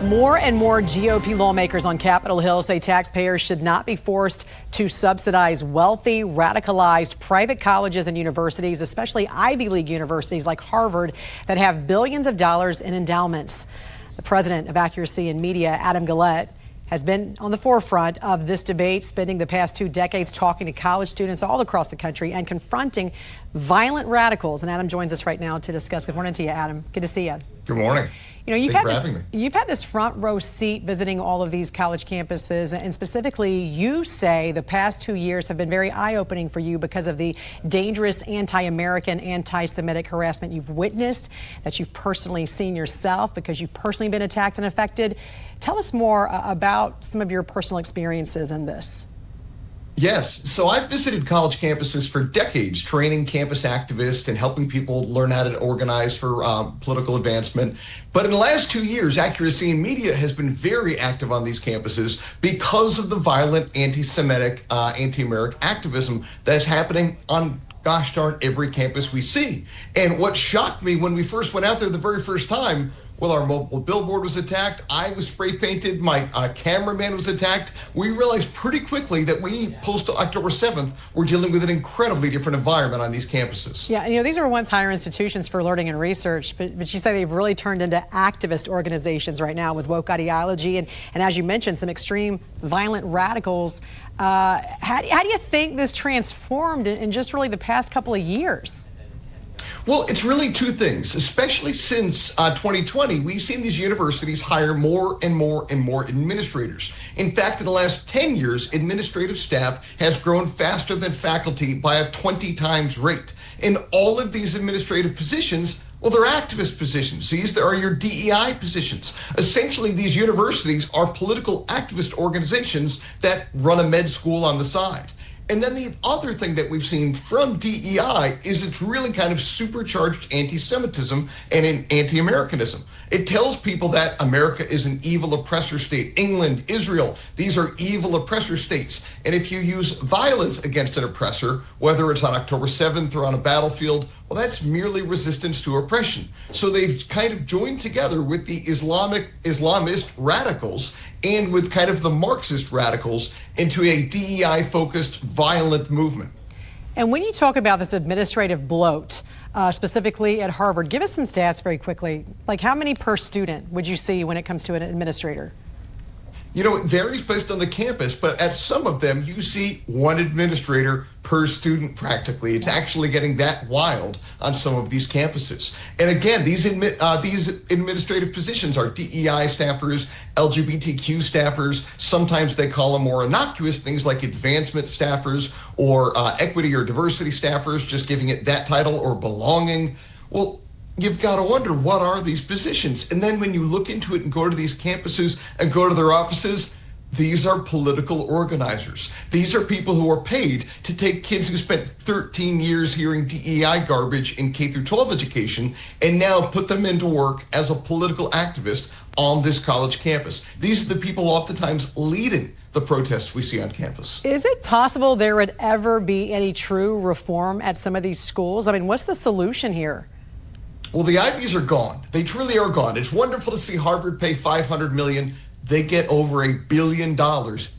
More and more GOP lawmakers on Capitol Hill say taxpayers should not be forced to subsidize wealthy, radicalized private colleges and universities, especially Ivy League universities like Harvard, that have billions of dollars in endowments. The president of Accuracy in Media, Adam Guillette, has been on the forefront of this debate, spending the past 2 decades talking to college students all across the country and confronting violent radicals. And Adam joins us right now to discuss. Good morning to you, Adam. Good to see you. Good morning. You know, you've had this front row seat visiting all of these college campuses, and specifically you say the past 2 years have been very eye-opening for you because of the dangerous anti-American, anti-Semitic harassment you've witnessed, that you've personally seen yourself because you've personally been attacked and affected. Tell us more about some of your personal experiences in this. Yes. So I've visited college campuses for decades, training campus activists and helping people learn how to organize for political advancement. But in the last 2 years, Accuracy in Media has been very active on these campuses because of the violent anti-Semitic, anti-American activism that's happening on, gosh darn, every campus we see. And what shocked me when we first went out there the very first time, well, our mobile billboard was attacked. I was spray painted. My cameraman was attacked. We realized pretty quickly that we, post October 7th, were dealing with an incredibly different environment on these campuses. Yeah, you know, these were once higher institutions for learning and research, but you say they've really turned into activist organizations right now with woke ideology and as you mentioned, some extreme violent radicals. How do you think this transformed in just really the past couple of years? Well, it's really two things, especially since 2020. We've seen these universities hire more and more and more administrators. In fact, in the last 10 years, administrative staff has grown faster than faculty by a 20 times rate. And all of these administrative positions, well, they're activist positions. These are your DEI positions. Essentially, these universities are political activist organizations that run a med school on the side. And then the other thing that we've seen from DEI is it's really kind of supercharged anti-Semitism and anti-Americanism. It tells people that America is an evil oppressor state. England, Israel, these are evil oppressor states. And if you use violence against an oppressor, whether it's on October 7th or on a battlefield, well, that's merely resistance to oppression. So they've kind of joined together with the Islamist radicals and with kind of the Marxist radicals into a DEI-focused violent movement. And when you talk about this administrative bloat, specifically at Harvard, give us some stats very quickly. Like how many per student would you see when it comes to an administrator? You know, it varies based on the campus, but at some of them, you see one administrator per student practically. It's actually getting that wild on some of these campuses. And again, these administrative positions are DEI staffers, LGBTQ staffers. Sometimes they call them more innocuous things like advancement staffers or equity or diversity staffers, just giving it that title, or belonging. Well, you've got to wonder, what are these positions? And then when you look into it and go to these campuses and go to their offices, these are political organizers. These are people who are paid to take kids who spent 13 years hearing DEI garbage in K through 12 education and now put them into work as a political activist on this college campus. These are the people oftentimes leading the protests we see on campus. Is it possible there would ever be any true reform at some of these schools? I mean, what's the solution here? Well, the Ivies are gone. They truly are gone. It's wonderful to see Harvard pay $500 million. They get over $1 billion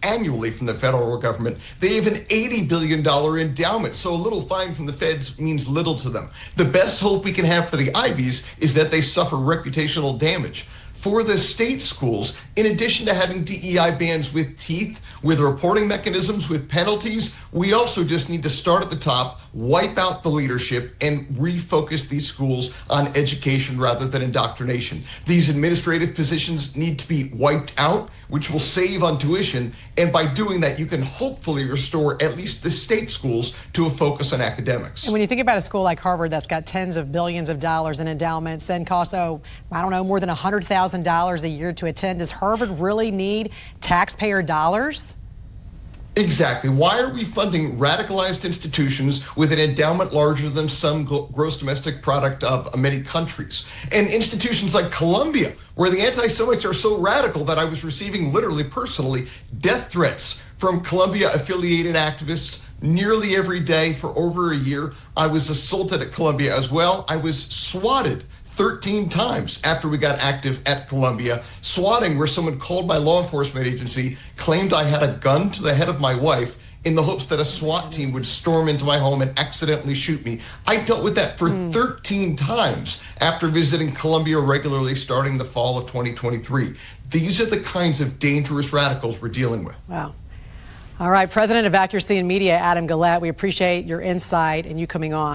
annually from the federal government. They have an $80 billion endowment, so a little fine from the feds means little to them. The best hope we can have for the Ivies is that they suffer reputational damage. For the state schools, in addition to having DEI bans with teeth, with reporting mechanisms, with penalties, we also just need to start at the top, wipe out the leadership, and refocus these schools on education rather than indoctrination. These administrative positions need to be wiped out, which will save on tuition, and by doing that, you can hopefully restore at least the state schools to a focus on academics. And when you think about a school like Harvard that's got tens of billions of dollars in endowments and costs, more than $100,000 a year to attend, does Harvard really need taxpayer dollars? Exactly. Why are we funding radicalized institutions with an endowment larger than some gross domestic product of many countries? And institutions like Columbia, where the anti-Semites are so radical that I was receiving literally personally death threats from Columbia-affiliated activists nearly every day for over a year. I was assaulted at Columbia as well. I was swatted 13 times after we got active at Columbia. Swatting, where someone called my law enforcement agency claimed I had a gun to the head of my wife in the hopes that a SWAT team would storm into my home and accidentally shoot me. I dealt with that for 13 times after visiting Columbia regularly starting the fall of 2023. These are the kinds of dangerous radicals we're dealing with. Wow. All right, President of Accuracy in Media, Adam Guillette, we appreciate your insight and you coming on.